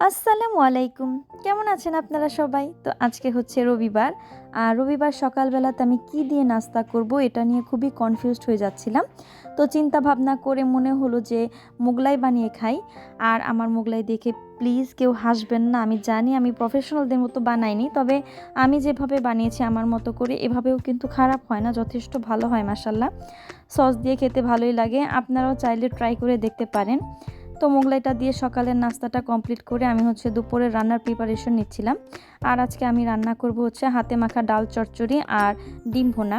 আসসালামু আলাইকুম। কেমন আছেন আপনারা সবাই? তো আজকে হচ্ছে রবিবার। আর রবিবার সকালবেলাতে আমি কি দিয়ে নাস্তা করব এটা নিয়ে খুবই কনফিউজড হয়ে যাচ্ছিলাম। তো চিন্তা ভাবনা করে মনে হলো যে মোগলাই বানিয়ে খাই। আর আমার মোগলাই দেখে প্লিজ কেউ হাসবেন না। আমি জানি আমি প্রফেশনালদের মতো বানাইনি। তবে আমি যেভাবে বানিয়েছি আমার মতো করে এভাবেও কিন্তু খারাপ হয় না। যথেষ্ট ভালো হয় মাশাআল্লাহ। সস দিয়ে খেতে ভালোই লাগে। আপনারাও চাইলে ট্রাই করে দেখতে পারেন। তো মোগলাইটা দিয়ে সকালের নাস্তাটা কমপ্লিট করে আমি হচ্ছে দুপুরের রান্নার প্রিপারেশন নিচ্ছিলাম। আর আজকে আমি রান্না করব হচ্ছে হাতে মাখা ডাল চচ্চড়ি আর ডিম ভুনা।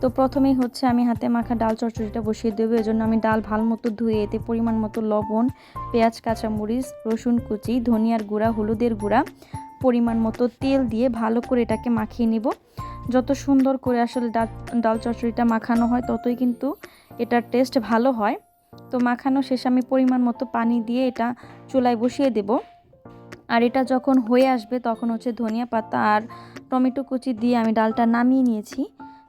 তো প্রথমেই হচ্ছে আমি হাতে মাখা ডাল চচ্চড়িটা বসিয়ে দেবো। এজন্য আমি ডাল ভালো মতো ধুয়ে এতে পরিমাণ মতো লবণ, পেঁয়াজ, কাঁচামরিচ, রসুন কুচি, ধনিয়ার গুঁড়া, হলুদের গুঁড়া, পরিমাণ মতো তেল দিয়ে ভালো করে এটাকে মাখিয়ে নিব। যত সুন্দর করে আসলে ডাল চচ্চড়িটা মাখানো হয় ততই কিন্তু এটার টেস্ট ভালো হয়। তো মাখানো শেষে আমি পরিমাণ মতো পানি দিয়ে এটা চুলায় বসিয়ে দেব। আর এটা যখন হয়ে আসবে তখন হচ্ছে ধনিয়া পাতা আর টমেটো কুচি দিয়ে আমি ডালটা নামিয়ে নিয়েছি।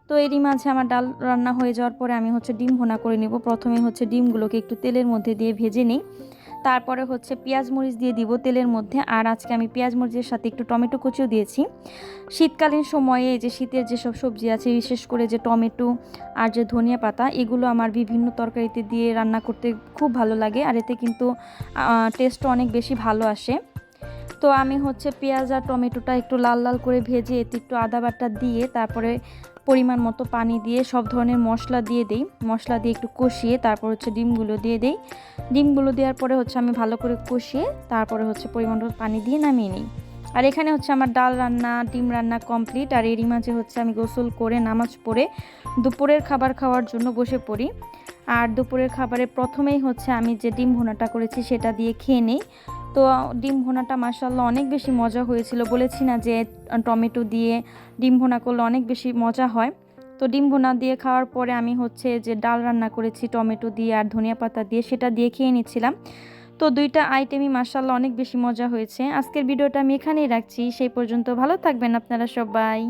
তো এরই মাঝে আমার ডাল রান্না হয়ে যাওয়ার পরে আমি হচ্ছে ডিম ভুনা করে নেব। প্রথমে হচ্ছে ডিমগুলোকে একটু তেলের মধ্যে দিয়ে ভেজে নিই। তারপরে হচ্ছে পেঁয়াজ মরিচ দিয়ে দিব তেলের মধ্যে। আর আজকে আমি পেঁয়াজ মরিচের সাথে একটু টমেটো কুচিও দিয়েছি। শীতকালীন সময়ে এই যে শীতের যেসব সবজি আছে বিশেষ করে যে টমেটো আর যে ধনিয়া পাতা এগুলো আমার বিভিন্ন তরকারিতে দিয়ে রান্না করতে খুব ভালো লাগে। আর এতে কিন্তু টেস্টও অনেক বেশি ভালো আসে। তো আমি হচ্ছে পেঁয়াজ আর টমেটোটা একটু লাল লাল করে ভেজে এতে একটু আদা বাটা দিয়ে তারপরে পরিমাণ মতো পানি দিয়ে সব ধরনের মশলা দিয়ে দিই। মশলা দিয়ে একটু কষিয়ে তারপর হচ্ছে ডিমগুলো দিয়ে দিই। ডিমগুলো দেওয়ার পরে হচ্ছে আমি ভালো করে কষিয়ে তারপরে হচ্ছে পরিমাণ মতো পানি দিয়ে নামিয়ে নিই। আর এখানে হচ্ছে আমার ডাল রান্না, ডিম রান্না কমপ্লিট। আর এরই মাঝে হচ্ছে আমি গোসল করে নামাজ পড়ে দুপুরের খাবার খাওয়ার জন্য বসে পড়ি। আর দুপুরের খাবারে প্রথমেই হচ্ছে আমি যে ডিম ভুনাটা করেছি সেটা দিয়ে খেয়ে নিই। তো ডিম ভুনাটা মাশাআল্লাহ অনেক বেশি মজা হয়েছিল। বলেছি না যে টমেটো দিয়ে ডিম ভুনা করলে অনেক বেশি মজা হয়। তো ডিম ভুনা দিয়ে খাওয়ার পরে আমি হচ্ছে যে ডাল রান্না করেছি টমেটো দিয়ে আর ধনিয়া পাতা দিয়ে সেটা দিয়ে খেয়ে নিচ্ছিলাম। তো দুইটা আইটেমই মাশাআল্লাহ অনেক বেশি মজা হয়েছে। আজকের ভিডিওটা আমি এখানেই রাখছি। সেই পর্যন্ত ভালো থাকবেন আপনারা সবাই।